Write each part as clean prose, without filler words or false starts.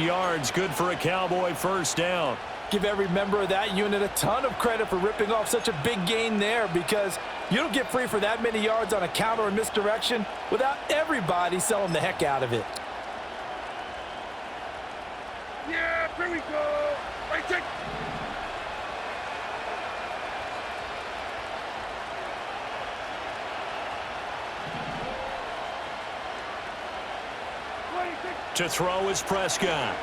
yards, good for a Cowboy first down. Give every member of that unit a ton of credit for ripping off such a big gain there, because you don't get free for that many yards on a counter or misdirection without everybody selling the heck out of it. Yeah, here we go. Right, check. To throw is Prescott.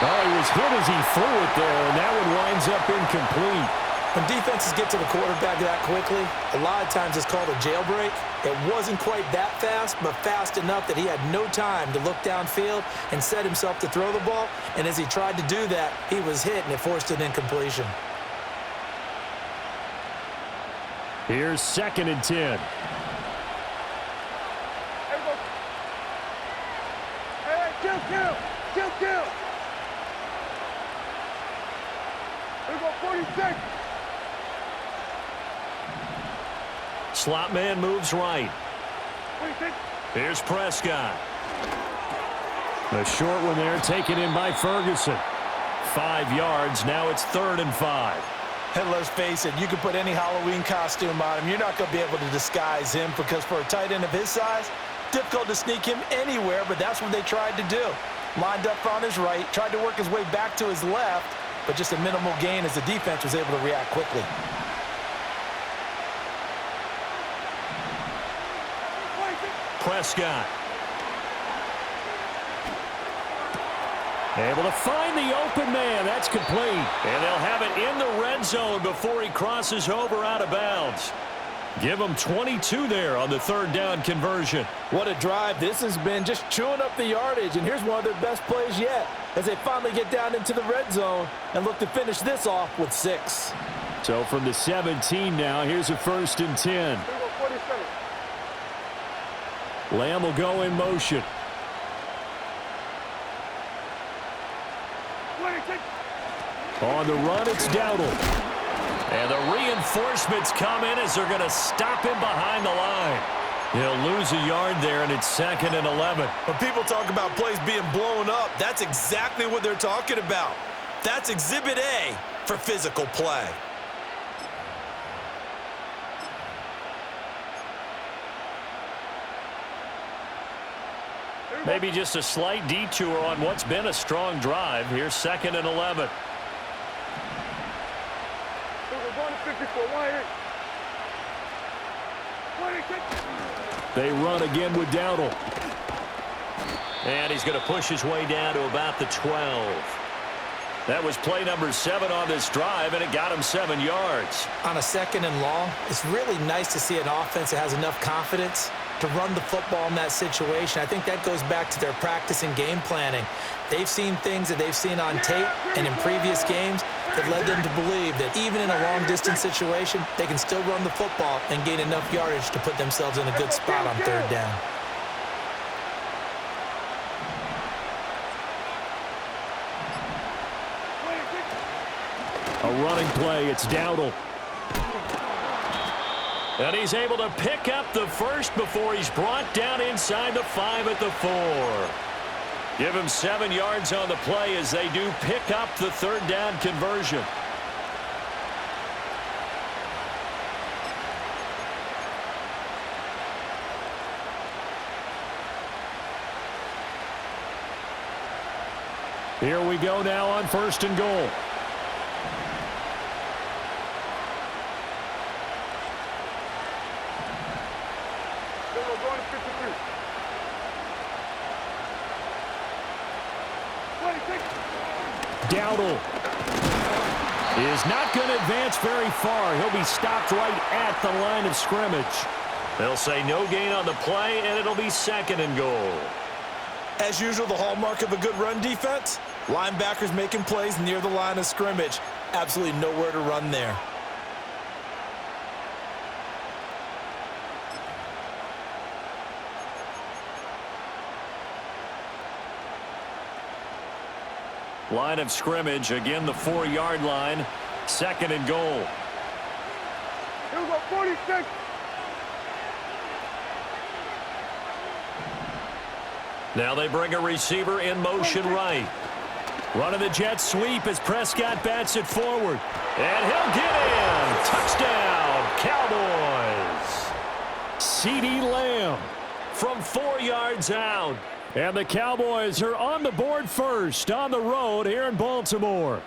Oh, he was hit as he threw it there, and that one winds up incomplete. When defenses get to the quarterback that quickly, a lot of times it's called a jailbreak. It wasn't quite that fast, but fast enough that he had no time to look downfield and set himself to throw the ball. And as he tried to do that, he was hit, and it forced an incompletion. Here's 2nd and 10. Kill. Here we go, 46. Slot man moves right. 46. Here's Prescott. The short one there taken in by Ferguson. 5 yards. Now it's 3rd and 5. And let's face it, you can put any Halloween costume on him. You're not going to be able to disguise him, because for a tight end of his size, difficult to sneak him anywhere, but that's what they tried to do. Lined up on his right, tried to work his way back to his left, but just a minimal gain as the defense was able to react quickly. Prescott. Able to find the open man. That's complete. And they'll have it in the red zone before he crosses over out of bounds. Give them 22 there on the 3rd down conversion. What a drive this has been, just chewing up the yardage. And here's one of their best plays yet as they finally get down into the red zone and look to finish this off with 6. So from the 17 now, here's a 1st and 10. Lamb will go in motion. On the run, it's Dowdle. And the reinforcements come in as they're going to stop him behind the line. He'll lose a yard there, and it's 2nd and 11. When people talk about plays being blown up, that's exactly what they're talking about. That's Exhibit A for physical play. Maybe just a slight detour on what's been a strong drive. Here's 2nd and 11. They run again with Dowdle. And he's going to push his way down to about the 12. That was play number 7 on this drive, and it got him 7 yards. On a 2nd and long, it's really nice to see an offense that has enough confidence to run the football in that situation. I think that goes back to their practice and game planning. They've seen things that they've seen on tape and in previous games that led them to believe that even in a long-distance situation, they can still run the football and gain enough yardage to put themselves in a good spot on 3rd down. A running play, it's Dowdle. And he's able to pick up the first before he's brought down inside the 5 at the 4. Give him 7 yards on the play as they do pick up the 3rd down conversion. Here we go now on 1st and goal. Dowdle is not going to advance very far. He'll be stopped right at the line of scrimmage. They'll say no gain on the play, and it'll be 2nd and goal. As usual, the hallmark of a good run defense, linebackers making plays near the line of scrimmage. Absolutely nowhere to run there. Line of scrimmage, again the 4-yard line, 2nd and goal. Here we go, 46. Now they bring a receiver in motion right. Running the jet sweep as Prescott bats it forward. And he'll get in. Touchdown, Cowboys. CeeDee Lamb from 4 yards out. And the Cowboys are on the board first on the road here in Baltimore.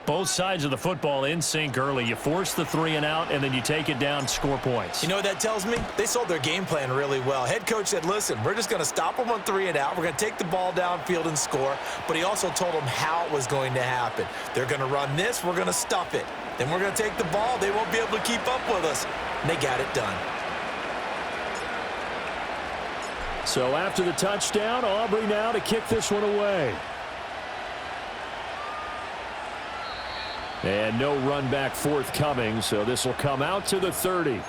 Both sides of the football in sync early. You force the 3 and out, and then you take it down, score points. You know what that tells me? They sold their game plan really well. Head coach said, listen, we're just going to stop them on 3 and out. We're going to take the ball downfield and score. But he also told them how it was going to happen. They're going to run this. We're going to stuff it. Then we're going to take the ball. They won't be able to keep up with us. And they got it done. So after the touchdown, Aubrey now to kick this one away. And no run back forthcoming, so this will come out to the 30.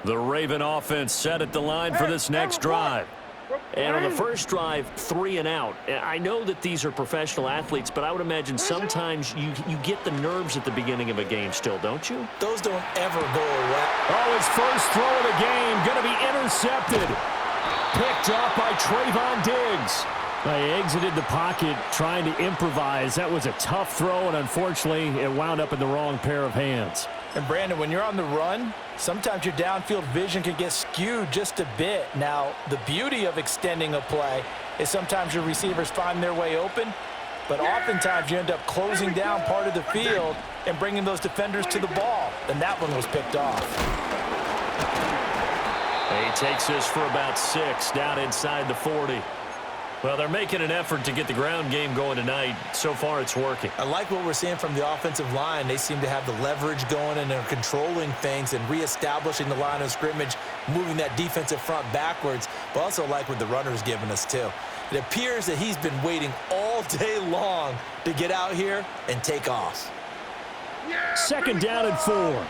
The Raven offense set at the line for this next drive. And on the first drive, 3 and out. I know that these are professional athletes, but I would imagine sometimes you get the nerves at the beginning of a game still, don't you? Those don't ever go away. Oh, his first throw of the game going to be intercepted. Picked off by Trayvon Diggs. They exited the pocket trying to improvise. That was a tough throw, and unfortunately, it wound up in the wrong pair of hands. And, Brandon, when you're on the run, sometimes your downfield vision can get skewed just a bit. Now, the beauty of extending a play is sometimes your receivers find their way open, but oftentimes you end up closing down part of the field and bringing those defenders to the ball. And that one was picked off. He takes this for about 6 down inside the 40. Well, they're making an effort to get the ground game going tonight. So far, it's working. I like what we're seeing from the offensive line. They seem to have the leverage going, and they're controlling things and reestablishing the line of scrimmage, moving that defensive front backwards. But also like what the runner's giving us, too. It appears that he's been waiting all day long to get out here and take off. Second down and 4.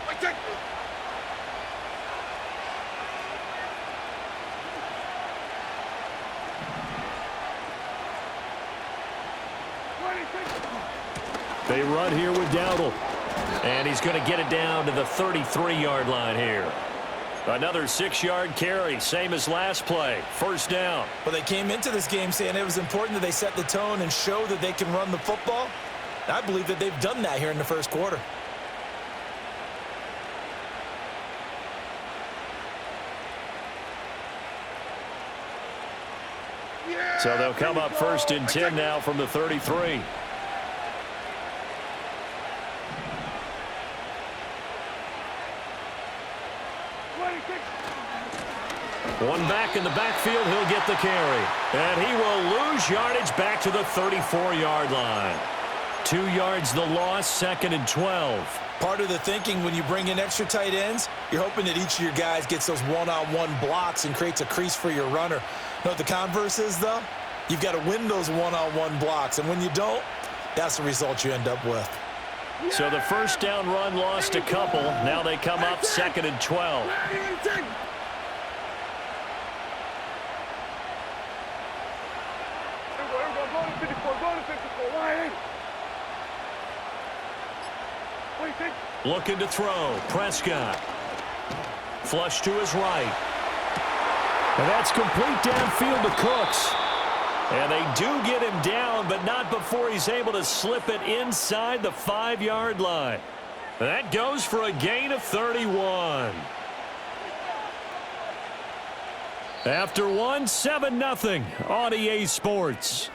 They run here with Dowdle. And he's going to get it down to the 33-yard line here. Another 6-yard carry, same as last play. First down. Well, they came into this game saying it was important that they set the tone and show that they can run the football. I believe that they've done that here in the first quarter. So they'll come up first and 10 now from the 33. One back in the backfield, he'll get the carry. And he will lose yardage back to the 34-yard line. 2 yards the loss, second and 12. Part of the thinking when you bring in extra tight ends, you're hoping that each of your guys gets those one-on-one blocks and creates a crease for your runner. You know what the converse is, though? You've got to win those one-on-one blocks, and when you don't, that's the result you end up with. So the first down run lost a couple. Now they come up second and 12. Looking to throw. Prescott. Flush to his right. And that's complete downfield to Cooks. And they do get him down, but not before he's able to slip it inside the 5-yard line. That goes for a gain of 31. After one, 7-0 on EA Sports.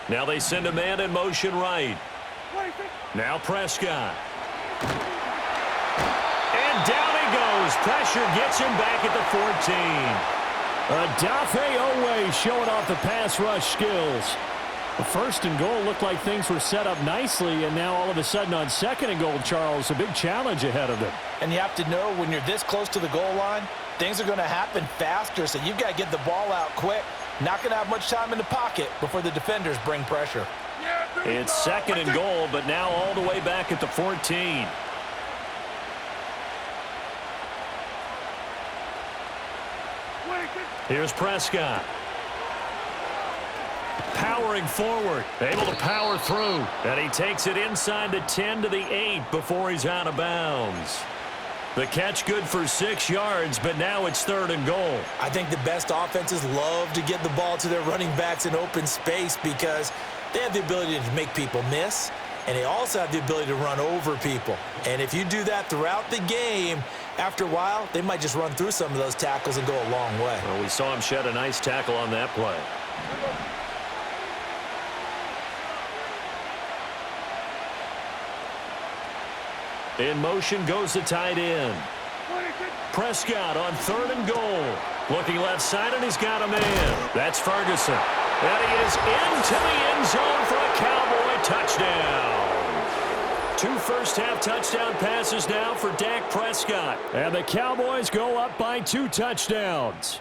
Now they send a man in motion right. Now Prescott. And down he goes His pressure gets him back at the 14. Adafe Owe showing off the pass rush skills. The 1st and goal looked like things were set up nicely, and now all of a sudden on 2nd and goal, Charles, a big challenge ahead of them. And you have to know when you're this close to the goal line, things are going to happen faster, so you've got to get the ball out quick. Not going to have much time in the pocket before the defenders bring pressure. It's 2nd and goal, but now all the way back at the 14. Here's Prescott. Powering forward, able to power through. And he takes it inside the 10 to the 8 before he's out of bounds. The catch good for 6 yards, but now it's 3rd and goal. I think the best offenses love to get the ball to their running backs in open space because they have the ability to make people miss, and they also have the ability to run over people. And if you do that throughout the game, after a while, they might just run through some of those tackles and go a long way. Well, we saw him shed a nice tackle on that play. In motion goes the tight end. Prescott on 3rd and goal. Looking left side, and he's got a man. That's Ferguson. And he is into the end zone for a Cowboy touchdown. 2 first-half touchdown passes now for Dak Prescott. And the Cowboys go up by 2 touchdowns.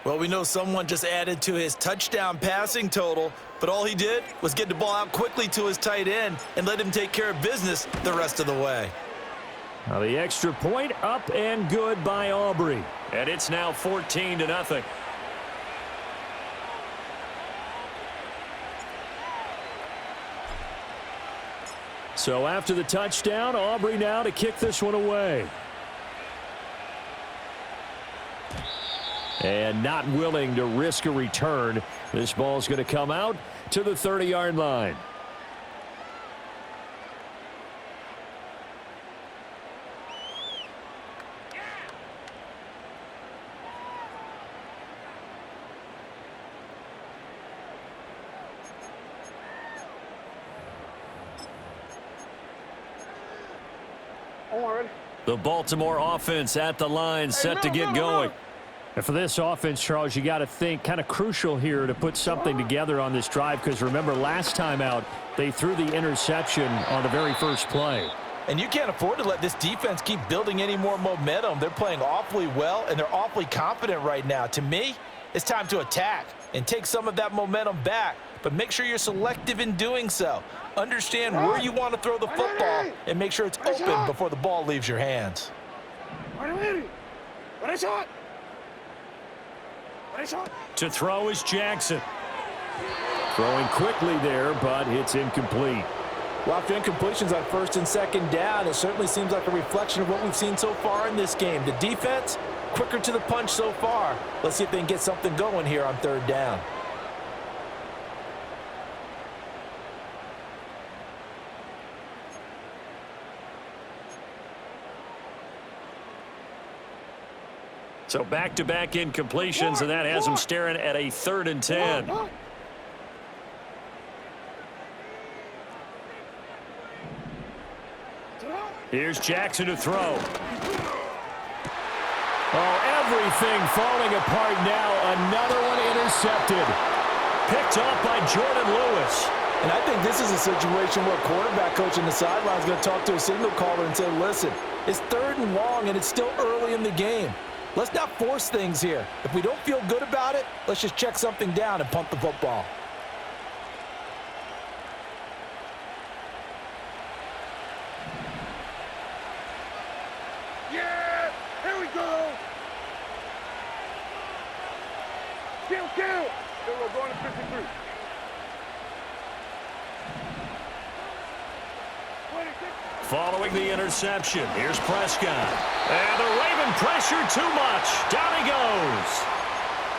Well, we know someone just added to his touchdown passing total, but all he did was get the ball out quickly to his tight end and let him take care of business the rest of the way. Now the extra point up and good by Aubrey. And it's now 14-0. So after the touchdown, Aubrey now to kick this one away. And not willing to risk a return. This ball's going to come out to the 30-yard line. The Baltimore offense at the line, set to get going. And for this offense, Charles, you got to think kind of crucial here to put something together on this drive, because remember last time out they threw the interception on the very first play. And you can't afford to let this defense keep building any more momentum. They're playing awfully well, and they're awfully confident right now. To me, it's time to attack and take some of that momentum back, but make sure you're selective in doing so. Understand where you want to throw the football and make sure it's open before the ball leaves your hands. To throw is Jackson. Throwing quickly there, but it's incomplete. Well, after incompletions on 1st and 2nd down, it certainly seems like a reflection of what we've seen so far in this game. The defense, quicker to the punch so far. Let's see if they can get something going here on 3rd down. So back-to-back incompletions, and that has him staring at a 3rd and 10. Here's Jackson to throw. Oh, everything falling apart now. Another one intercepted. Picked off by Jordan Lewis. And I think this is a situation where a quarterback coach on the sideline is going to talk to a signal caller and say, listen, it's 3rd and long, and it's still early in the game. Let's not force things here. If we don't feel good about it, let's just check something down and punt the football. Yeah! Here we go! Kill! Here we're going to 53. Following the interception, here's Prescott. And the Raven pressure too much. Down he goes.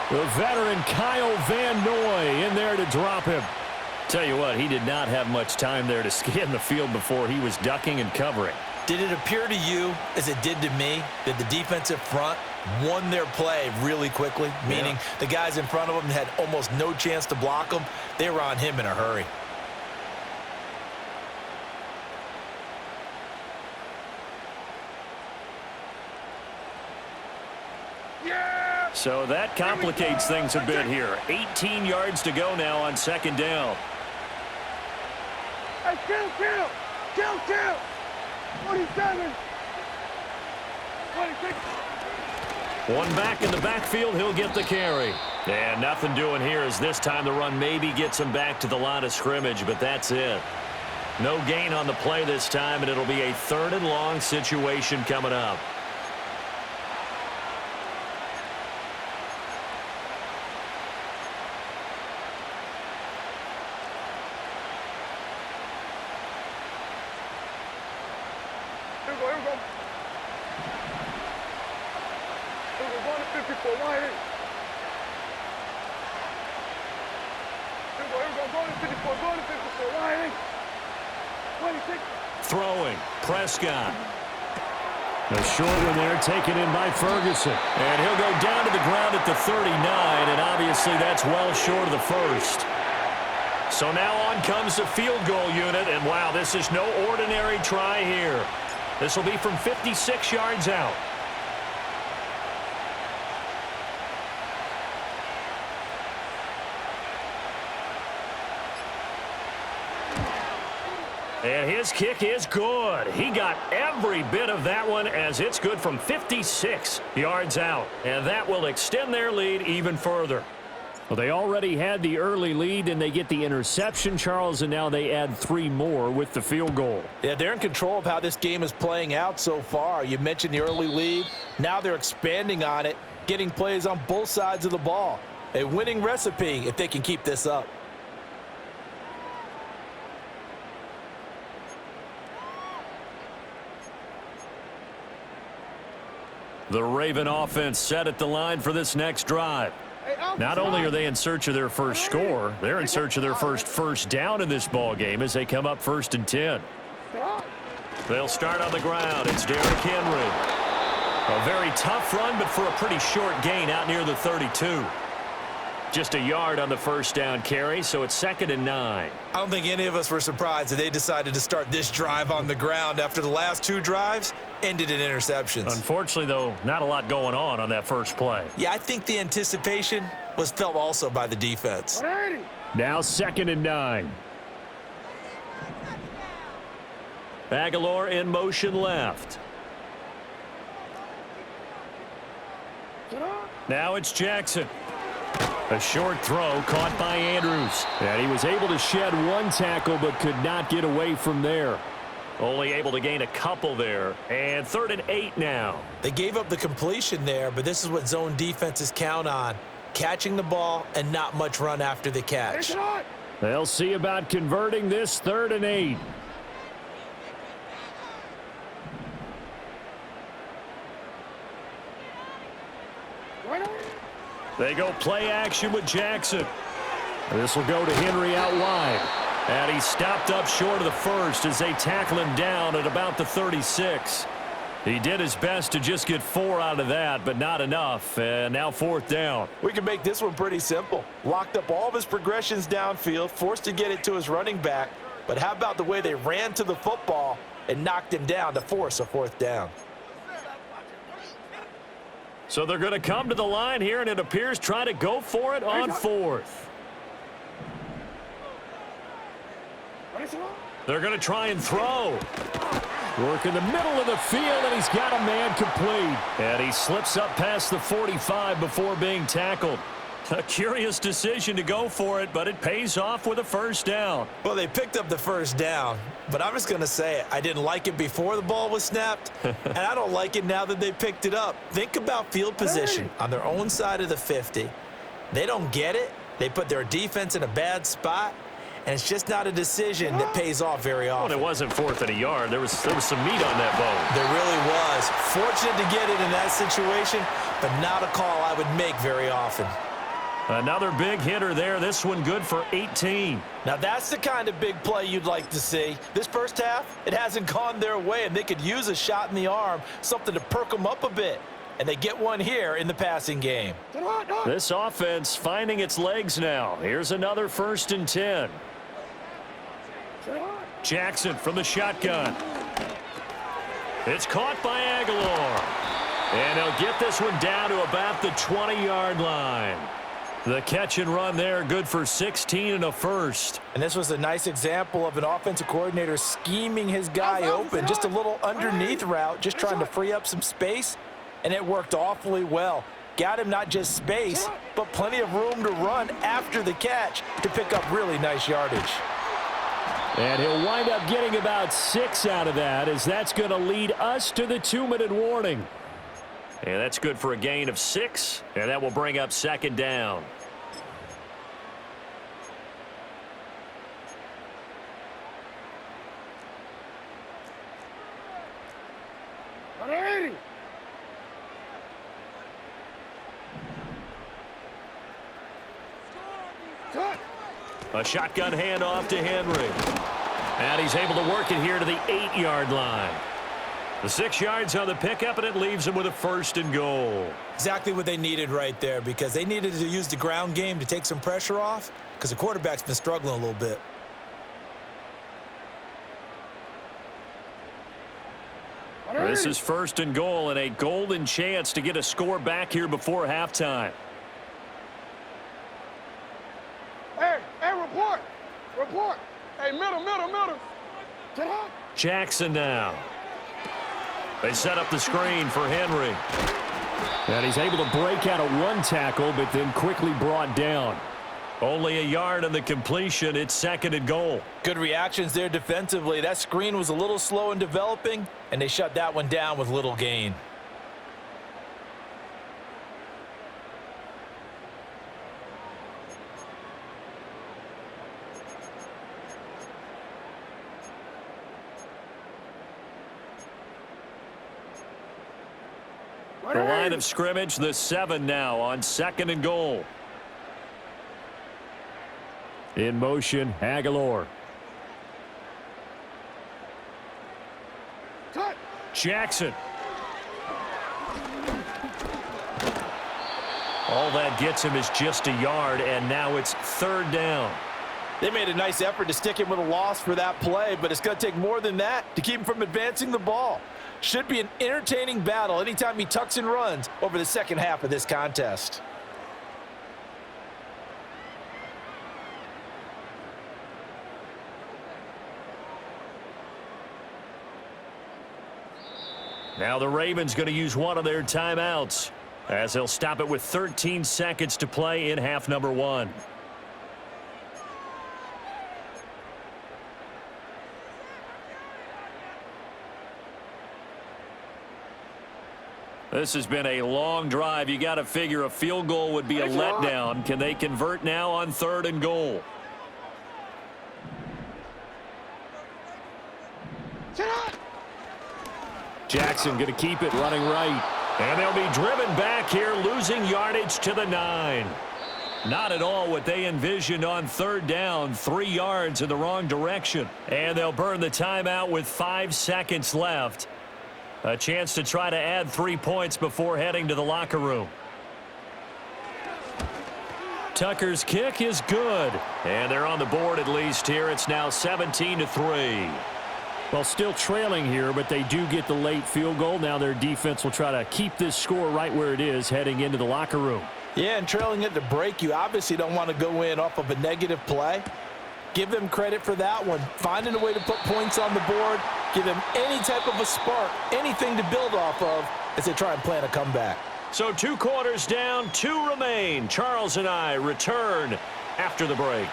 The veteran Kyle Van Noy in there to drop him. Tell you what, he did not have much time there to scan the field before he was ducking and covering. Did it appear to you, as it did to me, that the defensive front won their play really quickly? Meaning the guys in front of them had almost no chance to block them. They were on him in a hurry. Yeah! So that complicates things a bit here. 18 yards to go now on second down. Hey, kill! 27! 26! One back in the backfield, he'll get the carry. And nothing doing here as this time the run maybe gets him back to the line of scrimmage, but that's it. No gain on the play this time, and it'll be a 3rd and long situation coming up. Here we go. We're going to 54, wide in. Here we go, going to 54, wide in. 26. Throwing, Prescott. A short one there taken in by Ferguson. And he'll go down to the ground at the 39, and obviously that's well short of the first. So now on comes the field goal unit, and wow, this is no ordinary try here. This will be from 56 yards out. And his kick is good. He got every bit of that one as it's good from 56 yards out. And that will extend their lead even further. Well, they already had the early lead, and they get the interception, Charles, and now they add 3 more with the field goal. Yeah, they're in control of how this game is playing out so far. You mentioned the early lead. Now they're expanding on it, getting plays on both sides of the ball. A winning recipe if they can keep this up. The Raven offense set at the line for this next drive. Not only are they in search of their first score, they're in search of their first down in this ball game as they come up 1st and 10. They'll start on the ground. It's Derrick Henry. A very tough run, but for a pretty short gain out near the 32. Just a yard on the first down carry, so it's 2nd and 9. I don't think any of us were surprised that they decided to start this drive on the ground after the last 2 drives ended in interceptions. Unfortunately, though, not a lot going on that first play. Yeah, I think the anticipation was felt also by the defense. Now 2nd and 9. Aguilar in motion left. Now it's Jackson. A short throw caught by Andrews. And he was able to shed 1 tackle but could not get away from there. Only able to gain a couple there. And 3rd and 8 now. They gave up the completion there, but this is what zone defenses count on. Catching the ball and not much run after the catch. They'll see about converting this 3rd and 8. They go play action with Jackson. This will go to Henry out wide. And he stopped up short of the first as they tackle him down at about the 36. He did his best to just get 4 out of that, but not enough. And now 4th down. We can make this one pretty simple. Locked up all of his progressions downfield, forced to get it to his running back. But how about the way they ran to the football and knocked him down to force a 4th down? So they're going to come to the line here, and it appears try to go for it on 4th. They're going to try and throw. Work in the middle of the field, and he's got a man complete. And he slips up past the 45 before being tackled. A curious decision to go for it, but it pays off with a 1st down. Well, they picked up the 1st down, but I'm just going to say it. I didn't like it before the ball was snapped, and I don't like it now that they picked it up. Think about field position on their own side of the 50. They don't get it. They put their defense in a bad spot, and it's just not a decision that pays off very often. Well, it wasn't 4th and a yard. There was some meat on that bone. There really was. Fortunate to get it in that situation, but not a call I would make very often. Another big hitter there. This one good for 18. Now that's the kind of big play you'd like to see. This first half, it hasn't gone their way, and they could use a shot in the arm, something to perk them up a bit. And they get one here in the passing game. This offense finding its legs now. Here's another 1st and 10. Jackson from the shotgun. It's caught by Aguilar. And they'll get this one down to about the 20-yard line. The catch and run there, good for 16 and a first. And this was a nice example of an offensive coordinator scheming his guy open. Just a little underneath route, just trying to free up some space, and it worked awfully well. Got him not just space, but plenty of room to run after the catch to pick up really nice yardage. And he'll wind up getting about 6 out of that, as that's going to lead us to the 2-minute warning. And that's good for a gain of 6, and that will bring up second down. A shotgun handoff to Henry. And he's able to work it here to the 8-yard line. The 6 yards on the pickup, and it leaves him with a first and goal. Exactly what they needed right there, because they needed to use the ground game to take some pressure off, because the quarterback's been struggling a little bit. This is first and goal, and a golden chance to get a score back here before halftime. Hey, report. Report. Hey, middle. Get up. Jackson now. They set up the screen for Henry. And he's able to break out of one tackle, but then quickly brought down. Only a yard on the completion. It's second and goal. Good reactions there defensively. That screen was a little slow in developing, and they shut that one down with little gain. The line of scrimmage, the 7 now on second and goal. In motion, Aguilar. Jackson. All that gets him is just a yard, and now it's third down. They made a nice effort to stick him with a loss for that play, but it's going to take more than that to keep him from advancing the ball. Should be an entertaining battle anytime he tucks and runs over the second half of this contest. Now the Ravens going to use one of their timeouts, as they'll stop it with 13 seconds to play in half number 1. This has been a long drive. You got to figure a field goal would be a letdown. Can they convert now on third and goal? Jackson going to keep it running right. And they'll be driven back here, losing yardage to the 9. Not at all what they envisioned on third down. 3 yards in the wrong direction. And they'll burn the timeout with 5 seconds left. A chance to try to add 3 points before heading to the locker room. Tucker's kick is good. And they're on the board at least here. It's now 17-3. Well, still trailing here, but they do get the late field goal. Now their defense will try to keep this score right where it is heading into the locker room. Yeah, and trailing at the break, you obviously don't want to go in off of a negative play. Give them credit for that one. Finding a way to put points on the board. Give them any type of a spark, anything to build off of as they try and plan a comeback. So 2 quarters down, 2 remain. Charles and I return after the break.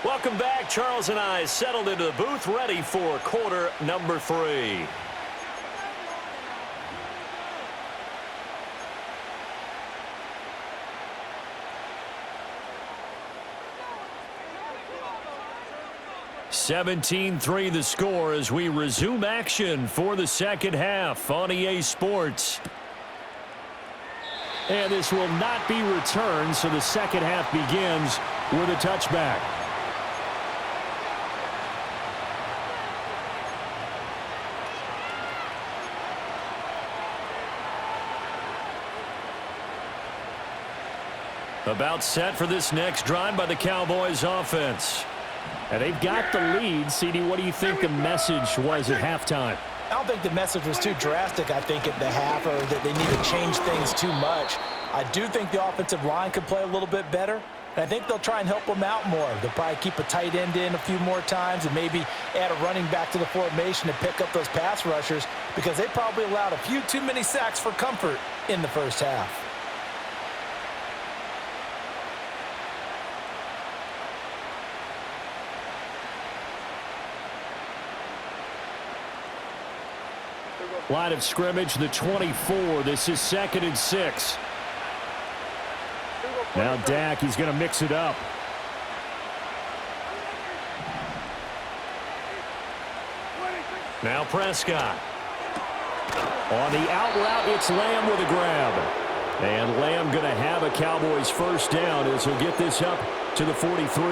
Welcome back. Charles and I settled into the booth, ready for quarter number 3. (17-3) the score as we resume action for the second half on EA Sports. And this will not be returned, so the second half begins with a touchback. About set for this next drive by the Cowboys offense. And they've got the lead. CD, what do you think the message was at halftime? I don't think the message was too drastic, I think, at the half, or that they need to change things too much. I do think the offensive line could play a little bit better, and I think they'll try and help them out more. They'll probably keep a tight end in a few more times and maybe add a running back to the formation to pick up those pass rushers, because they probably allowed a few too many sacks for comfort in the first half. Line of scrimmage, the 24. This is 2nd and 6. Now Dak, he's going to mix it up. Now Prescott. On the out route, it's Lamb with a grab. And Lamb going to have a Cowboys first down as he'll get this up to the 43.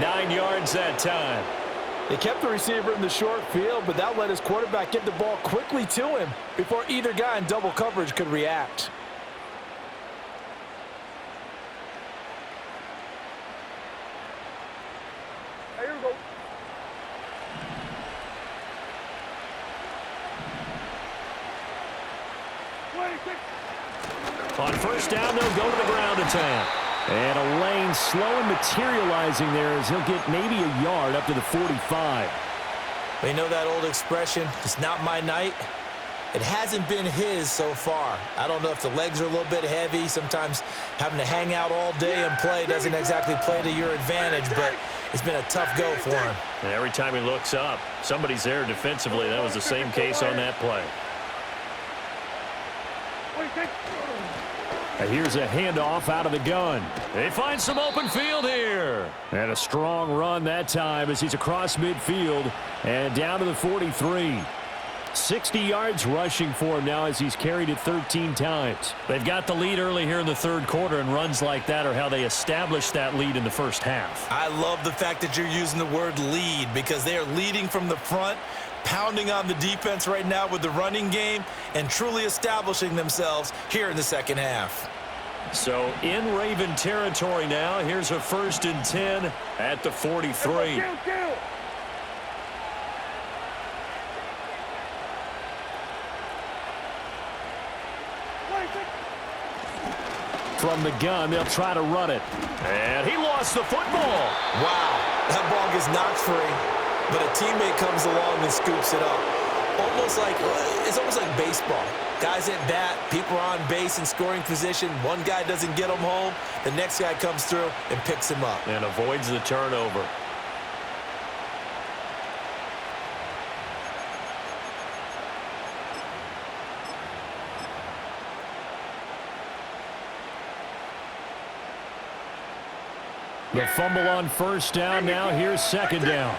9 yards that time. They kept the receiver in the short field, but that let his quarterback get the ball quickly to him before either guy in double coverage could react. Hey, here we go. On first down, they'll go to the ground attack. And a lane slow and materializing there as he'll get maybe a yard up to the 45. You know that old expression, it's not my night? It hasn't been his so far. I don't know if the legs are a little bit heavy. Sometimes having to hang out all day and play doesn't exactly play to your advantage, but it's been a tough go for him. And every time he looks up, somebody's there defensively. That was the same case on that play. And here's a handoff out of the gun. They find some open field here. And a strong run that time as he's across midfield and down to the 43. 60 yards rushing for him now as he's carried it 13 times. They've got the lead early here in the third quarter, and runs like that are how they established that lead in the first half. I love the fact that you're using the word lead, because they are leading from the front, pounding on the defense right now with the running game, and truly establishing themselves here in the second half. So in Raven territory now. Here's a 1st and 10 at the 43. From the gun, they'll try to run it. And he lost the football. Wow, that ball gets knocked free, but a teammate comes along and scoops it up. It's almost like baseball. Guys at bat, people are on base in scoring position. One guy doesn't get him home. The next guy comes through and picks him up. And avoids the turnover. The fumble on first down. Now here's second down.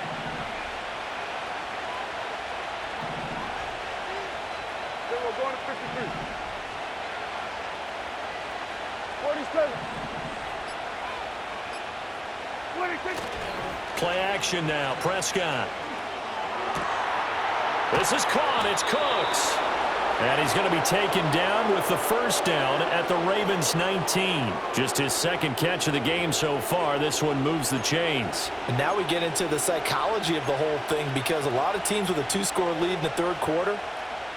We're going to 53. 47. 26. Play action now. Prescott. This is caught. It's Cooks. And he's going to be taken down with the first down at the Ravens' 19. Just his second catch of the game so far. This one moves the chains. And now we get into the psychology of the whole thing, because a lot of teams with a 2-score lead in the third quarter,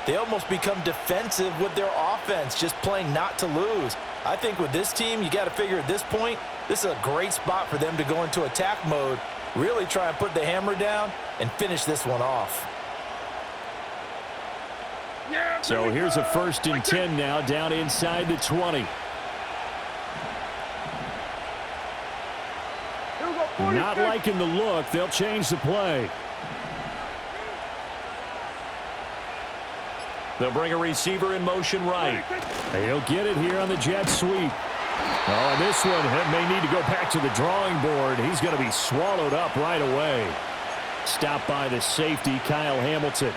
they almost become defensive with their offense, just playing not to lose. I think with this team, you got to figure at this point, this is a great spot for them to go into attack mode, really try and put the hammer down and finish this one off. So here's a 1st and 10 now, down inside the 20. Not liking the look. They'll change the play. They'll bring a receiver in motion right. He'll get it here on the jet sweep. Oh, and this one may need to go back to the drawing board. He's going to be swallowed up right away. Stopped by the safety, Kyle Hamilton.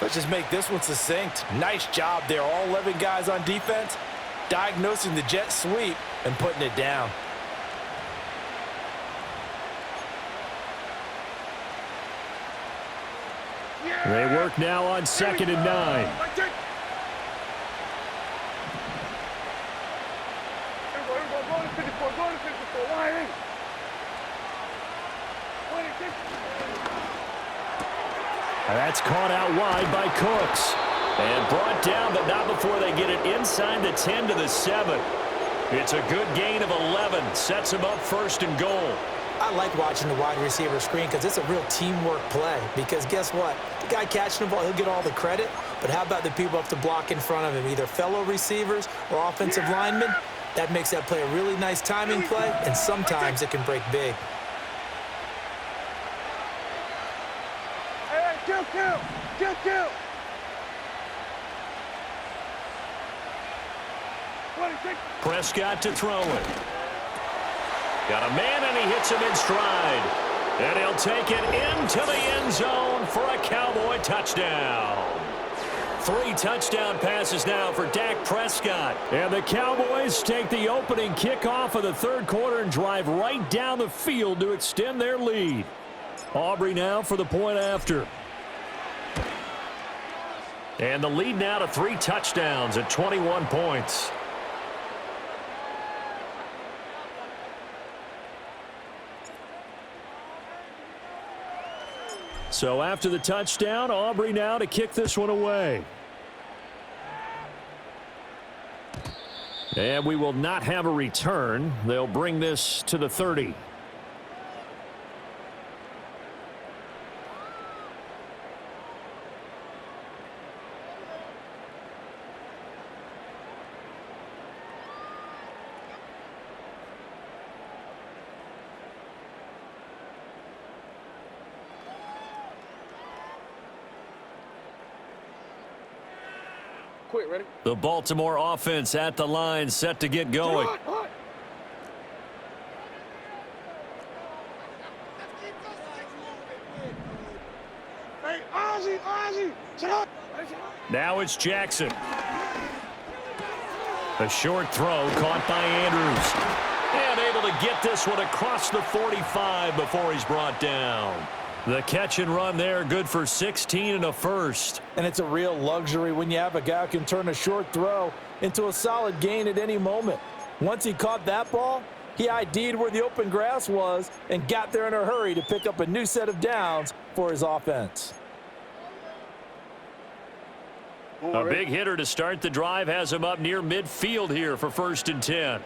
Let's just make this one succinct. Nice job there. All 11 guys on defense, diagnosing the jet sweep and putting it down. They work now on 2nd and 9. Here we go. Go to 54. Go to 54. Line in. 26. That's caught out wide by Cooks. And brought down, but not before they get it inside the 10 to the 7. It's a good gain of 11. Sets him up first and goal. I like watching the wide receiver screen because it's a real teamwork play. Because guess what? The guy catching the ball, he'll get all the credit. But how about the people up to block in front of him, either fellow receivers or offensive linemen? That makes that play a really nice timing play, and sometimes it can break big. Hey, kill. Prescott to throw it. Got a man, and he hits him in stride. And he'll take it into the end zone for a Cowboy touchdown. 3 touchdown passes now for Dak Prescott. And the Cowboys take the opening kickoff of the third quarter and drive right down the field to extend their lead. Aubrey now for the point after. And the lead now to 3 touchdowns at 21 points. So after the touchdown, Aubrey now to kick this one away. And we will not have a return. They'll bring this to the 30. Quick, ready? The Baltimore offense at the line, set to get going. Hey, Ozzy, shut up. Now it's Jackson. A short throw caught by Andrews. And able to get this one across the 45 before he's brought down. The catch and run there, good for 16 and a first. And it's a real luxury when you have a guy who can turn a short throw into a solid gain at any moment. Once he caught that ball, he ID'd where the open grass was and got there in a hurry to pick up a new set of downs for his offense. A big hitter to start the drive has him up near midfield here for 1st and 10.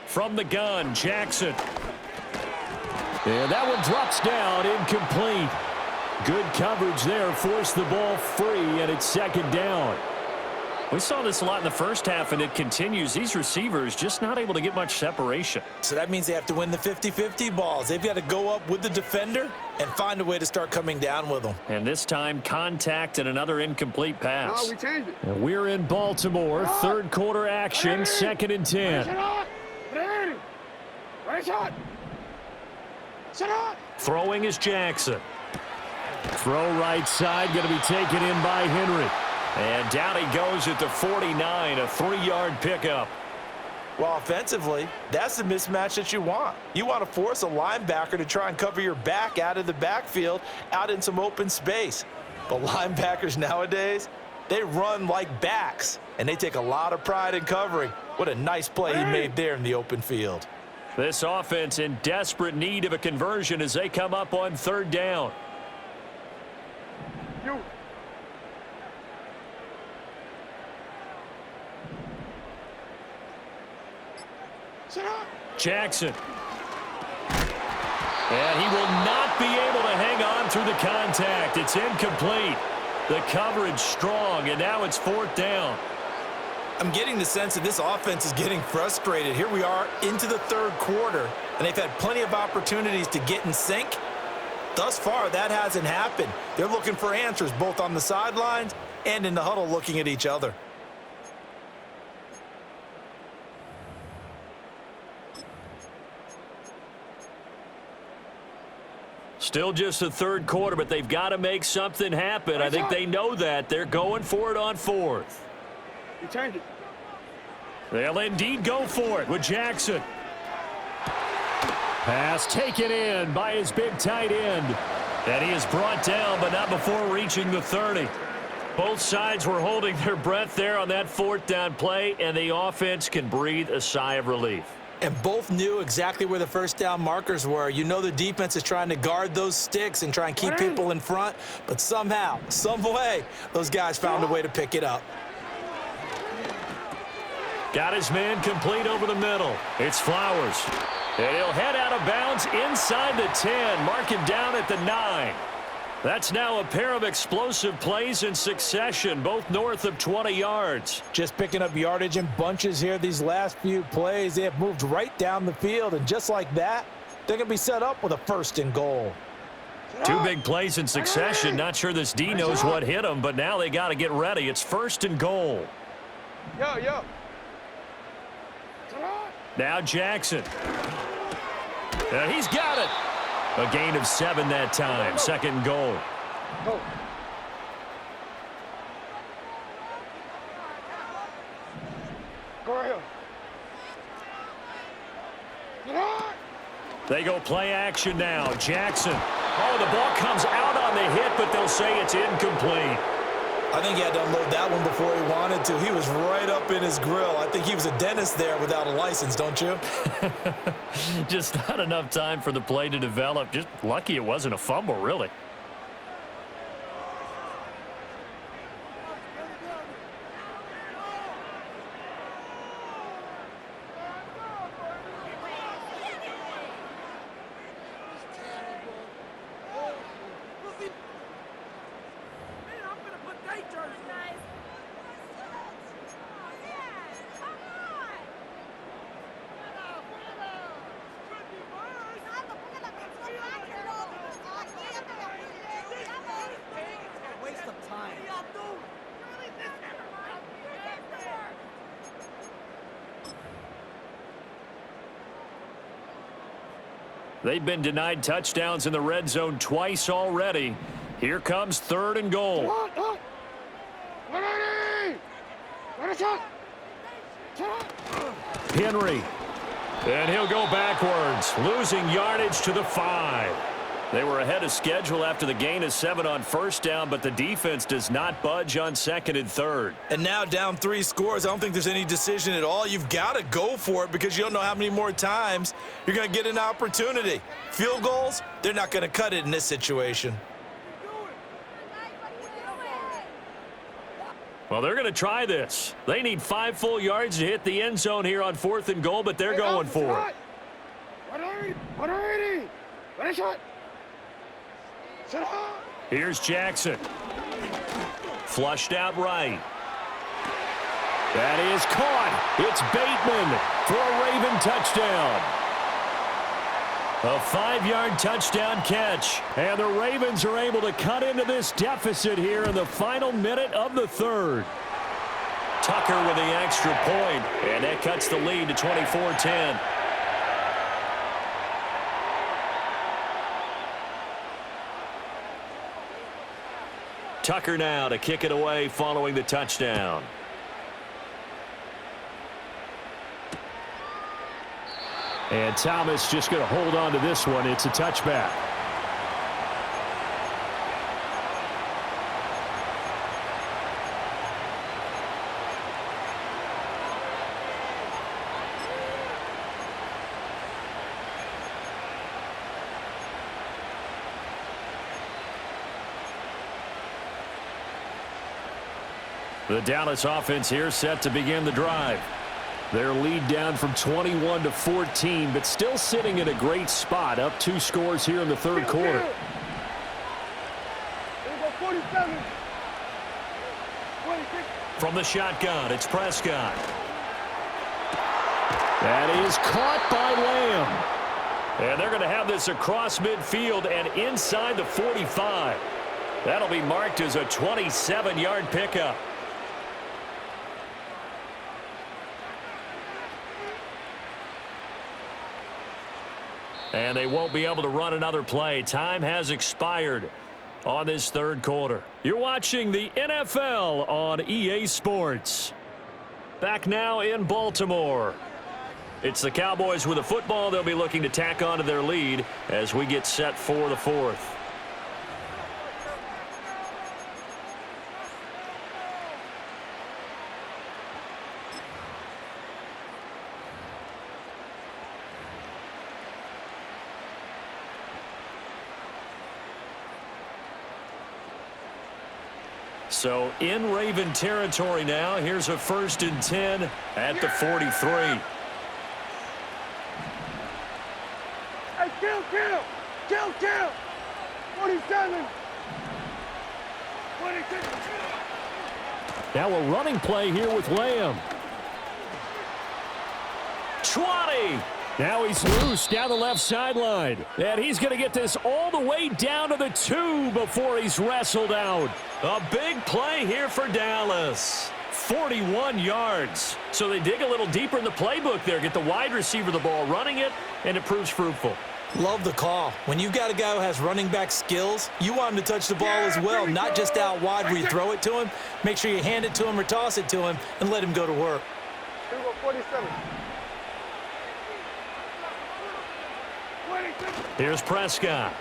From the gun, Jackson. And that one drops down, incomplete. Good coverage there, forced the ball free, and it's 2nd down. We saw this a lot in the first half, and it continues. These receivers just not able to get much separation. So that means they have to win the 50-50 balls. They've got to go up with the defender and find a way to start coming down with them. And this time, contact and another incomplete pass. No, we changed it. And we're in Baltimore, third quarter action, 2nd and 10. Right shot. Shut up. Throwing is Jackson. Throw right side, going to be taken in by Henry. And down he goes at the 49, a 3-yard pickup. Well, offensively, that's the mismatch that you want. You want to force a linebacker to try and cover your back out of the backfield, out in some open space. But linebackers nowadays, they run like backs, and they take a lot of pride in covering. What a nice play he made there in the open field. This offense in desperate need of a conversion as they come up on 3rd down. You. Shut up. Jackson. And he will not be able to hang on through the contact. It's incomplete. The coverage strong, and now it's 4th down. I'm getting the sense that this offense is getting frustrated. Here we are into the 3rd quarter, and they've had plenty of opportunities to get in sync. Thus far, that hasn't happened. They're looking for answers both on the sidelines and in the huddle looking at each other. Still just the 3rd quarter, but they've got to make something happen. I think they know that. They're going for it on 4th. You changed it. They'll indeed go for it with Jackson. Pass taken in by his big tight end. And he is brought down, but not before reaching the 30. Both sides were holding their breath there on that 4th down play, and the offense can breathe a sigh of relief. And both knew exactly where the first down markers were. You know the defense is trying to guard those sticks and try and keep people in front, but somehow, some way, those guys found a way to pick it up. Got his man complete over the middle. It's Flowers. And he'll head out of bounds inside the 10. Mark him down at the 9. That's now a pair of explosive plays in succession, both north of 20 yards. Just picking up yardage in bunches here these last few plays. They have moved right down the field, and just like that, they're going to be set up with a 1st and goal. 2 big plays in succession. Not sure this D knows what hit him, but now they got to get ready. It's 1st and goal. Yo. Now Jackson. And he's got it. A gain of 7 that time. 2nd and goal. Go. Go right here. They go play action now. Jackson. Oh, the ball comes out on the hit, but they'll say it's incomplete. I think he had to unload that one before he wanted to. He was right up in his grill. I think he was a dentist there without a license, don't you? Just not enough time for the play to develop. Just lucky it wasn't a fumble, really. They've been denied touchdowns in the red zone twice already. Here comes 3rd and goal. Henry. And he'll go backwards, losing yardage to the 5. They were ahead of schedule after the gain of 7 on 1st down, but the defense does not budge on 2nd and 3rd. And now down 3 scores. I don't think there's any decision at all. You've got to go for it because you don't know how many more times you're going to get an opportunity. Field goals, they're not going to cut it in this situation. Well, they're going to try this. They need 5 full yards to hit the end zone here on 4th and goal, but they're going for it. Here's Jackson. Flushed out right. That is caught. It's Bateman for a Raven touchdown. A 5-yard touchdown catch. And the Ravens are able to cut into this deficit here in the final minute of the 3rd. Tucker with the extra point, and that cuts the lead to 24-10. Tucker now to kick it away following the touchdown. And Thomas just going to hold on to this one. It's a touchback. The Dallas offense here set to begin the drive. Their lead down from 21 to 14, but still sitting in a great spot, up 2 scores here in the 3rd quarter. Here we go, 47. 26. From the shotgun, it's Prescott. That is caught by Lamb. And they're going to have this across midfield and inside the 45. That'll be marked as a 27-yard pickup. And they won't be able to run another play. Time has expired on this 3rd quarter. You're watching the NFL on EA Sports. Back now in Baltimore. It's the Cowboys with the football. They'll be looking to tack on to their lead as we get set for the 4th. So in Raven territory now. Here's a 1st and 10 at the 43. Hey, kill. 47. 26. Now a running play here with Lamb. 20. Now he's loose down the left sideline. And he's going to get this all the way down to the 2 before he's wrestled out. A big play here for Dallas. 41 yards. So they dig a little deeper in the playbook there. Get the wide receiver the ball, running it, and it proves fruitful. Love the call. When you've got a guy who has running back skills, you want him to touch the ball as well, not just out wide where you throw it to him. Make sure you hand it to him or toss it to him and let him go to work. Here we go, 47. Here's Prescott.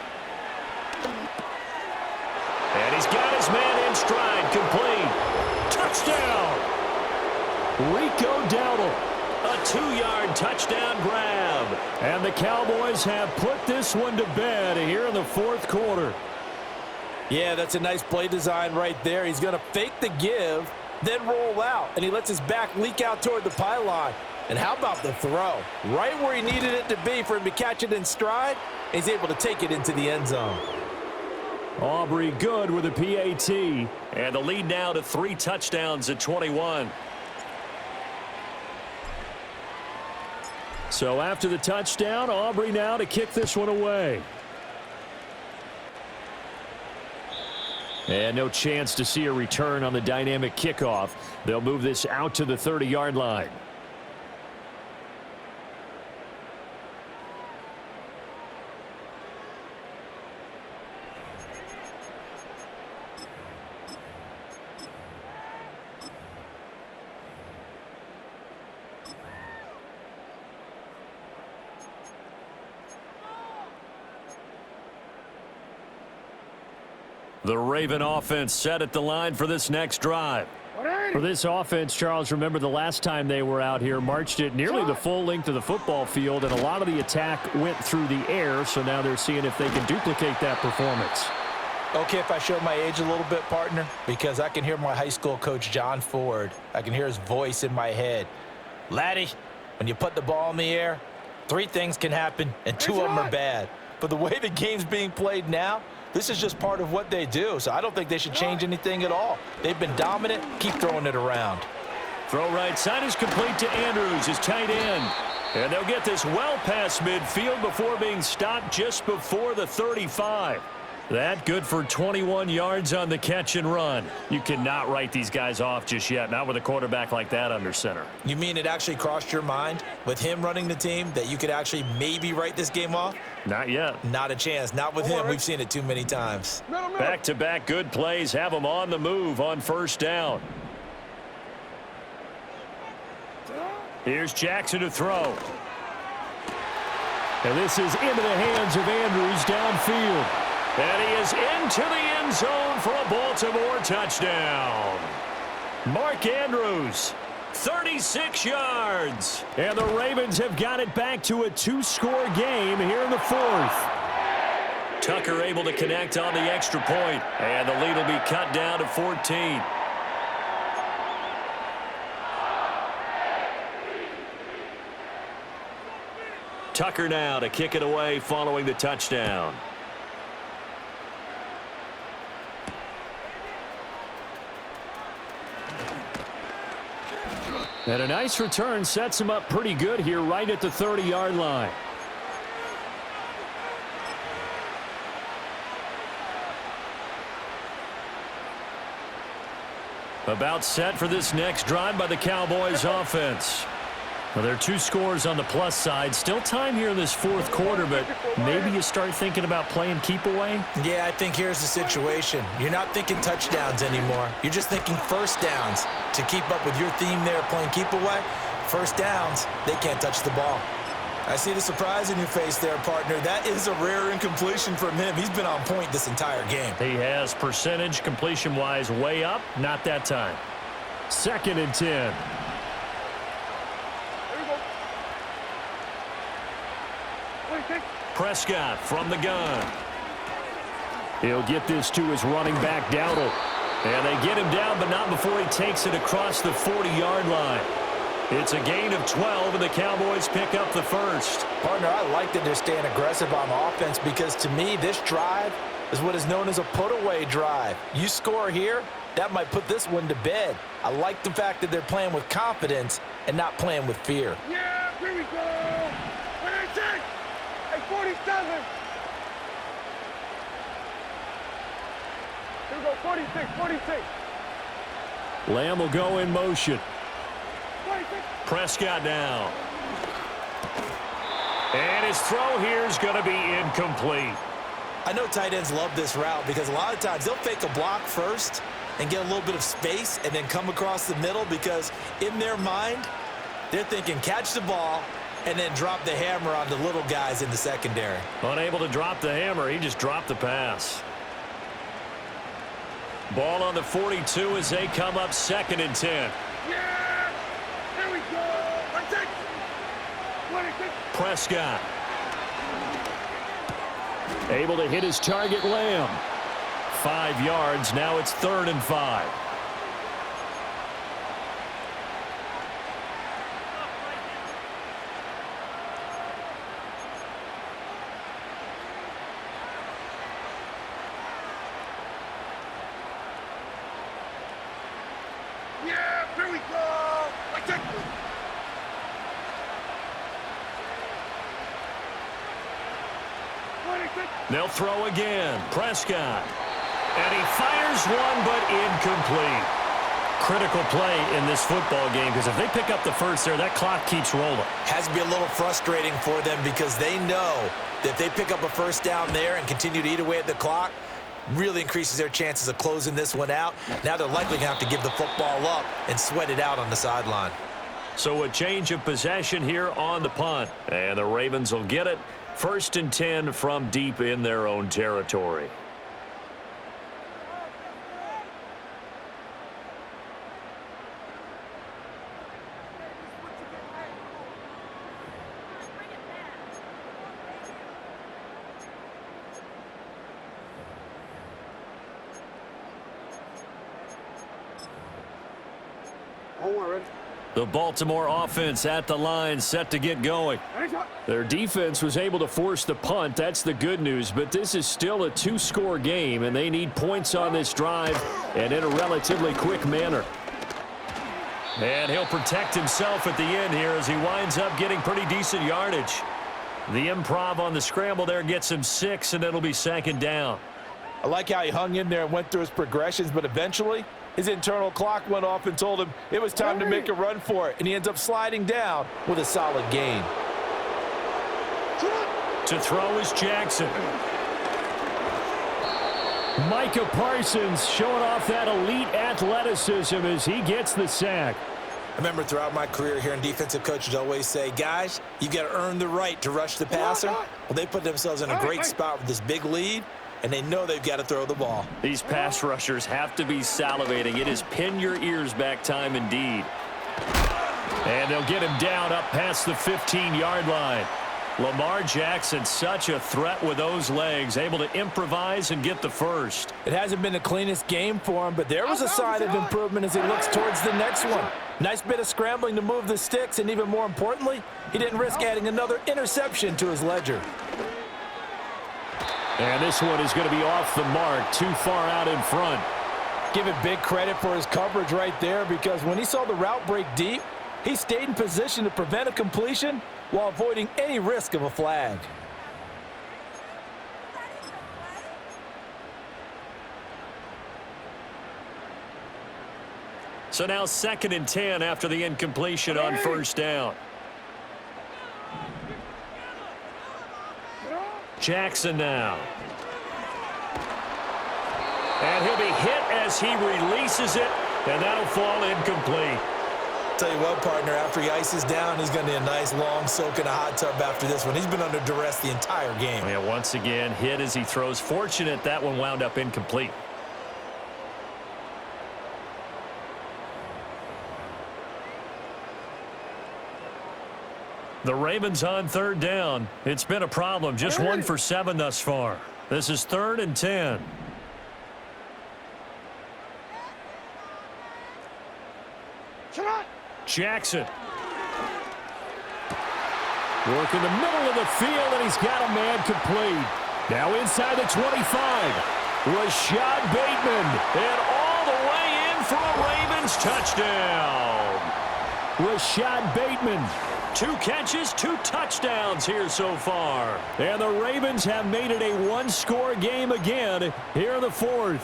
And he's got his man in stride, complete. Touchdown! Rico Dowdle. A 2-yard touchdown grab. And the Cowboys have put this one to bed here in the 4th quarter. Yeah, that's a nice play design right there. He's going to fake the give, then roll out, and he lets his back leak out toward the pylon. And how about the throw? Right where he needed it to be for him to catch it in stride, he's able to take it into the end zone. Aubrey good with a PAT. And the lead now to 3 touchdowns at 21. So after the touchdown, Aubrey now to kick this one away. And no chance to see a return on the dynamic kickoff. They'll move this out to the 30-yard line. The Raven offense set at the line for this next drive. For this offense, Charles, remember the last time they were out here, marched it nearly the full length of the football field, and a lot of the attack went through the air, so now they're seeing if they can duplicate that performance. Okay, if I show my age a little bit, partner, because I can hear my high school coach, John Ford. I can hear his voice in my head. Laddie, when you put the ball in the air, 3 things can happen, and 2 of them are bad. But the way the game's being played now, this is just part of what they do, so I don't think they should change anything at all. They've been dominant. Keep throwing it around. Throw right side is complete to Andrews, his tight end. And they'll get this well past midfield before being stopped just before the 35. That good for 21 yards on the catch and run. You cannot write these guys off just yet, not with a quarterback like that under center. You mean it actually crossed your mind with him running the team that you could actually maybe write this game off? Not yet. Not a chance. Not with him. We've seen it too many times. Back-to-back good plays have them on the move on 1st down. Here's Jackson to throw. And this is into the hands of Andrews downfield. And he is into the end zone for a Baltimore touchdown. Mark Andrews, 36 yards. And the Ravens have got it back to a 2-score game here in the 4th. Tucker able to connect on the extra point, and the lead will be cut down to 14. Tucker now to kick it away following the touchdown. And a nice return sets him up pretty good here right at the 30-yard line. About set for this next drive by the Cowboys offense. Well, there are 2 scores on the plus side. Still time here in this 4th quarter, but maybe you start thinking about playing keep away? Yeah, I think here's the situation. You're not thinking touchdowns anymore. You're just thinking 1st downs. To keep up with your theme there playing keep away, 1st downs, they can't touch the ball. I see the surprise in your face there, partner. That is a rare incompletion from him. He's been on point this entire game. He has percentage completion-wise way up. Not that time. 2nd and 10. Prescott from the gun. He'll get this to his running back, Dowdle. And they get him down, but not before he takes it across the 40-yard line. It's a gain of 12, and the Cowboys pick up the first. Partner, I like that they're staying aggressive on offense because, to me, this drive is what is known as a put-away drive. You score here, that might put this one to bed. I like the fact that they're playing with confidence and not playing with fear. Yeah, here we go. What I say? Hey, 47. Here we go, 46, 46. Lamb will go in motion. 46. Prescott now. And his throw here is going to be incomplete. I know tight ends love this route because a lot of times they'll fake a block first and get a little bit of space and then come across the middle because in their mind, they're thinking catch the ball and then drop the hammer on the little guys in the secondary. Unable to drop the hammer, he just dropped the pass. Ball on the 42 as they come up 2nd and 10. Yeah, here we go. Let's take 26. Prescott. Able to hit his target, Lamb. 5 yards. Now it's 3rd and 5. Yeah, here we go. Let's take They'll throw again. Prescott. And he fires one, but incomplete. Critical play in this football game because if they pick up the first there, that clock keeps rolling. Has to be a little frustrating for them because they know that if they pick up a first down there and continue to eat away at the clock, really increases their chances of closing this one out. Now they're likely going to have to give the football up and sweat it out on the sideline. So a change of possession here on the punt. And the Ravens will get it. 1st and 10 from deep in their own territory. The Baltimore offense at the line, set to get going. Their defense was able to force the punt. That's the good news. But this is still a 2-score game, and they need points on this drive and in a relatively quick manner. And he'll protect himself at the end here as he winds up getting pretty decent yardage. The improv on the scramble there gets him 6, and it'll be 2nd down. I like how he hung in there and went through his progressions, but eventually his internal clock went off and told him it was time to make a run for it, and he ends up sliding down with a solid gain. To throw is Jackson. Micah Parsons showing off that elite athleticism as he gets the sack. I remember throughout my career here in defensive coaches always say, guys, you've got to earn the right to rush the passer. Well, they put themselves in a great spot with this big lead, and they know they've got to throw the ball. These pass rushers have to be salivating. It is pin your ears back time indeed. And they'll get him down up past the 15-yard line. Lamar Jackson, such a threat with those legs, able to improvise and get the first. It hasn't been the cleanest game for him, but there was a sign of improvement as he looks towards the next one. Nice bit of scrambling to move the sticks, and even more importantly, he didn't risk adding another interception to his ledger. And this one is going to be off the mark, too far out in front. Give it big credit for his coverage right there because when he saw the route break deep, he stayed in position to prevent a completion while avoiding any risk of a flag. So now 2nd and 10 after the incompletion on 1st down. Jackson now. And he'll be hit as he releases it, and that'll fall incomplete. Tell you what, partner, after he ices down, he's going to need a nice long soak in a hot tub after this one. He's been under duress the entire game. Yeah, once again, hit as he throws. Fortunate that one wound up incomplete. The Ravens on 3rd down. It's been a problem. Just 1 for 7 thus far. This is 3rd and 10. Jackson. Work in the middle of the field, and he's got a man complete. Now inside the 25. Rashad Bateman. And all the way in for a Ravens touchdown. Rashad Bateman. 2 catches, 2 touchdowns here so far. And the Ravens have made it a one-score game again here in the 4th.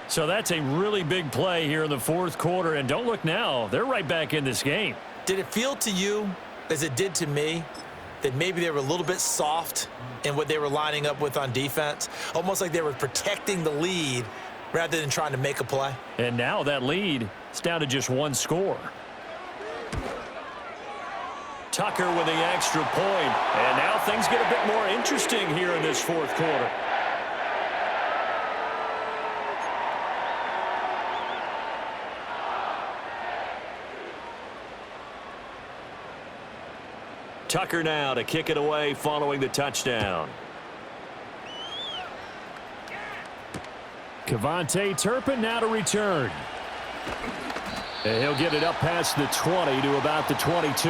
So that's a really big play here in the 4th quarter. And don't look now. They're right back in this game. Did it feel to you, as it did to me, that maybe they were a little bit soft in what they were lining up with on defense? Almost like they were protecting the lead rather than trying to make a play. And now that lead is down to just 1 score. Tucker with the extra point. And now things get a bit more interesting here in this 4th quarter. Tucker now to kick it away following the touchdown. Kevontae Turpin now to return. And he'll get it up past the 20 to about the 22.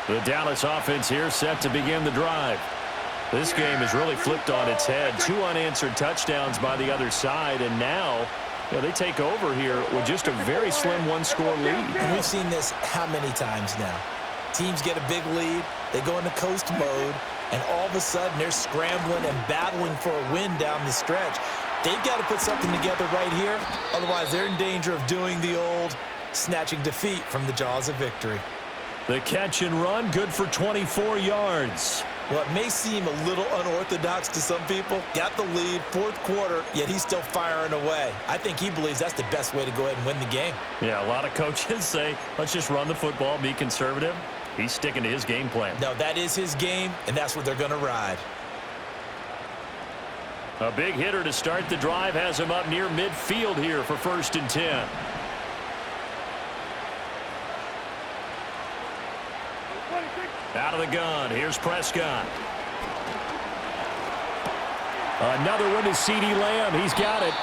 The Dallas offense here set to begin the drive. This game has really flipped on its head. 2 unanswered touchdowns by the other side, and now they take over here with just a very slim 1-score lead. And we've seen this how many times now? Teams get a big lead, they go into coast mode, and all of a sudden they're scrambling and battling for a win down the stretch. They've got to put something together right here, otherwise they're in danger of doing the old snatching defeat from the jaws of victory. The catch and run, good for 24 yards. Well, it may seem a little unorthodox to some people. Got the lead, 4th quarter, yet he's still firing away. I think he believes that's the best way to go ahead and win the game. Yeah, a lot of coaches say, let's just run the football, be conservative. He's sticking to his game plan. No, that is his game, and that's what they're going to ride. A big hitter to start the drive has him up near midfield here for 1st and 10. Out of the gun, here's Prescott. Another one to CeeDee Lamb. He's got it.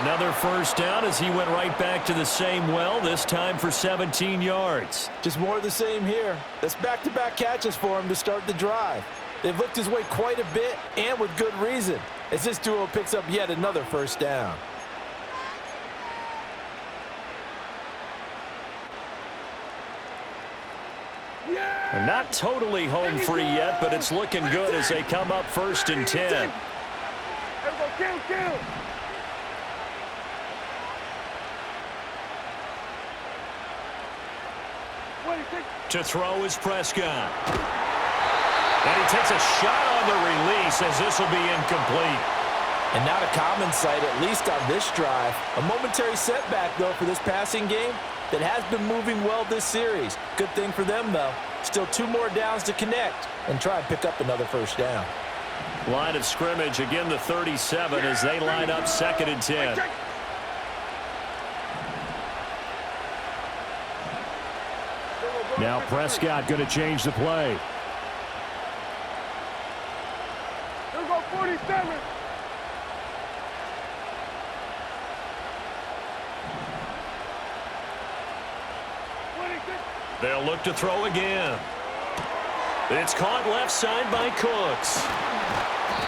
Another first down as he went right back to the same well, this time for 17 yards. Just more of the same here. That's back-to-back catches for him to start the drive. They've looked his way quite a bit, and with good reason, as this duo picks up yet another first down. Not totally home free yet, but it's looking good as they come up 1st and 10. To throw is Prescott. And he takes a shot on the release as this will be incomplete. And not a common sight, at least on this drive. A momentary setback, though, for this passing game that has been moving well this series. Good thing for them, though. Still 2 more downs to connect and try and pick up another first down. Line of scrimmage, again the 37 as they line up 2nd and 10. Now Prescott going to change the play. Here we go, 47. They'll look to throw again. It's caught left side by Cooks.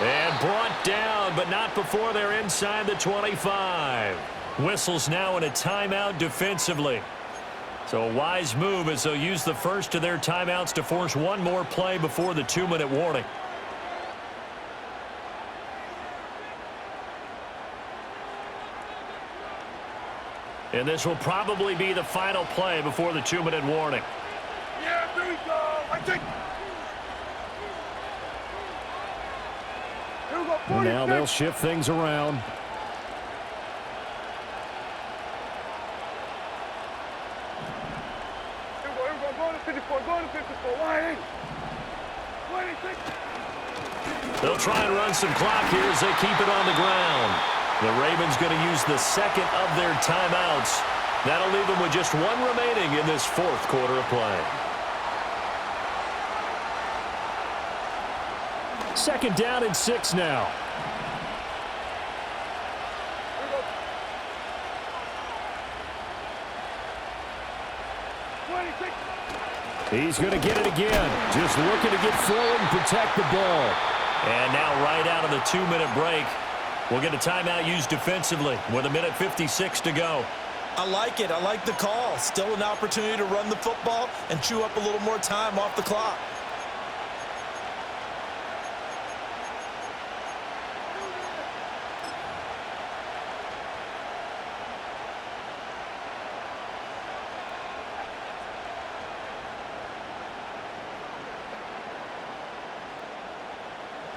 And brought down, but not before they're inside the 25. Whistles now in a timeout defensively. So a wise move as they'll use the first of their timeouts to force one more play before the 2-minute warning. And this will probably be the final play before the 2-minute warning. Yeah, there we go. I think. Here we go, 46. And now they'll shift things around. Here we go, go to 54, go to 54. Why? 26. They'll try and run some clock here as they keep it on the ground. The Ravens going to use the second of their timeouts. That'll leave them with just one remaining in this fourth quarter of play. Second down and 6 now. He's going to get it again. Just looking to get forward and protect the ball. And now right out of the 2-minute break, we'll get a timeout used defensively with 1:56 to go. I like it. I like the call. Still an opportunity to run the football and chew up a little more time off the clock.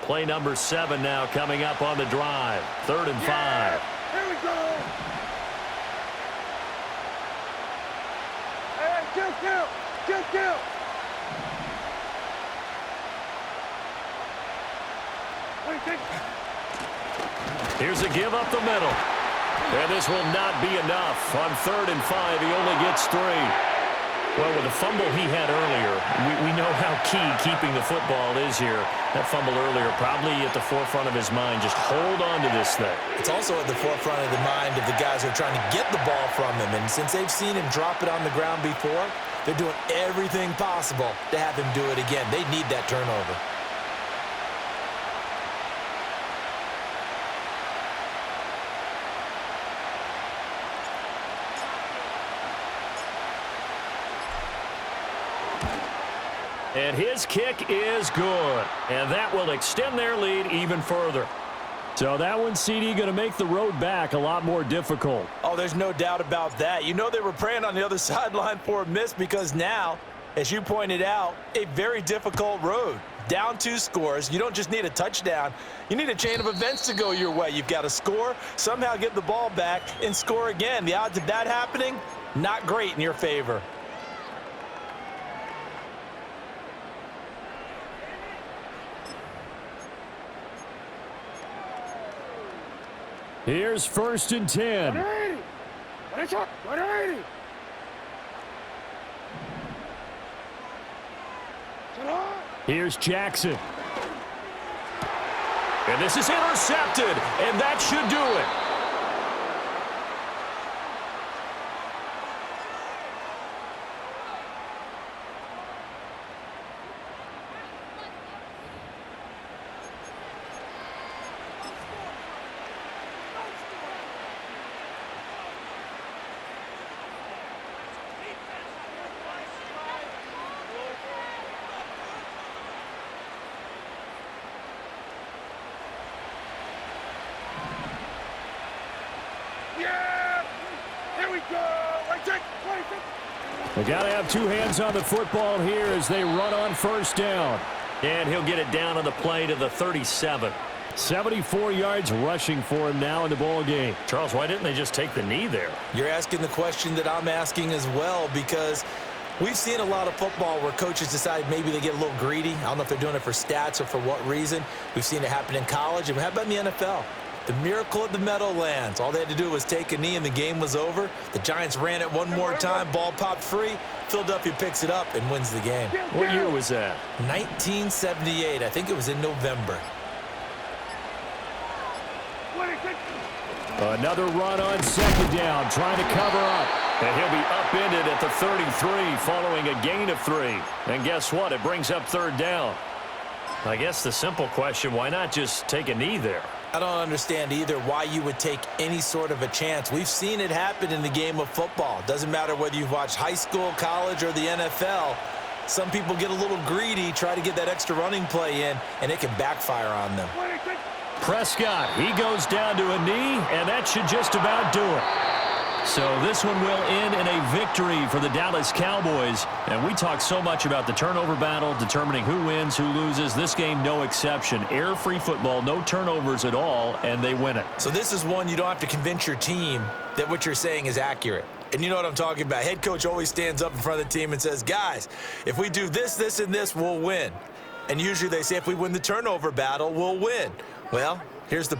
Play number 7 now coming up on the drive. 3rd and 5. Here we go. Hey, kill. What do you think? Here's a give up the middle. And this will not be enough. On 3rd and 5, he only gets 3. Well, with the fumble he had earlier, we know how key keeping the football is here. That fumble earlier probably at the forefront of his mind. Just hold on to this thing. It's also at the forefront of the mind of the guys who are trying to get the ball from him. And since they've seen him drop it on the ground before, they're doing everything possible to have him do it again. They need that turnover. And his kick is good. And that will extend their lead even further. So that one, CD, going to make the road back a lot more difficult. Oh, there's no doubt about that. You know they were praying on the other sideline for a miss because now, as you pointed out, a very difficult road. Down 2 scores. You don't just need a touchdown. You need a chain of events to go your way. You've got to score, somehow get the ball back, and score again. The odds of that happening, not great in your favor. Here's 1st and 10. 180. Here's Jackson. And this is intercepted. And that should do it. They got to have 2 hands on the football here as they run on 1st down. And he'll get it down on the play to the 37. 74 yards rushing for him now in the ball game. Charles, why didn't they just take the knee there? You're asking the question that I'm asking as well, because we've seen a lot of football where coaches decide maybe they get a little greedy. I don't know if they're doing it for stats or for what reason. We've seen it happen in college, and how about in the NFL? The miracle of the Meadowlands. All they had to do was take a knee and the game was over. The Giants ran it one more time. Ball popped free. Philadelphia picks it up and wins the game. What year was that? 1978. I think it was in November. Another run on 2nd down, trying to cover up. And he'll be upended at the 33 following a gain of 3. And guess what? It brings up 3rd down. I guess the simple question, why not just take a knee there? I don't understand either why you would take any sort of a chance. We've seen it happen in the game of football. Doesn't matter whether you've watched high school, college, or the NFL. Some people get a little greedy, try to get that extra running play in, and it can backfire on them. Prescott, he goes down to a knee, and that should just about do it. So this one will end in a victory for the Dallas Cowboys. And we talk so much about the turnover battle, determining who wins, who loses. This game, no exception. Error-free football, no turnovers at all, and they win it. So this is one you don't have to convince your team that what you're saying is accurate. And you know what I'm talking about. Head coach always stands up in front of the team and says, guys, if we do this, this, and this, we'll win. And usually they say if we win the turnover battle, we'll win. Well, here's the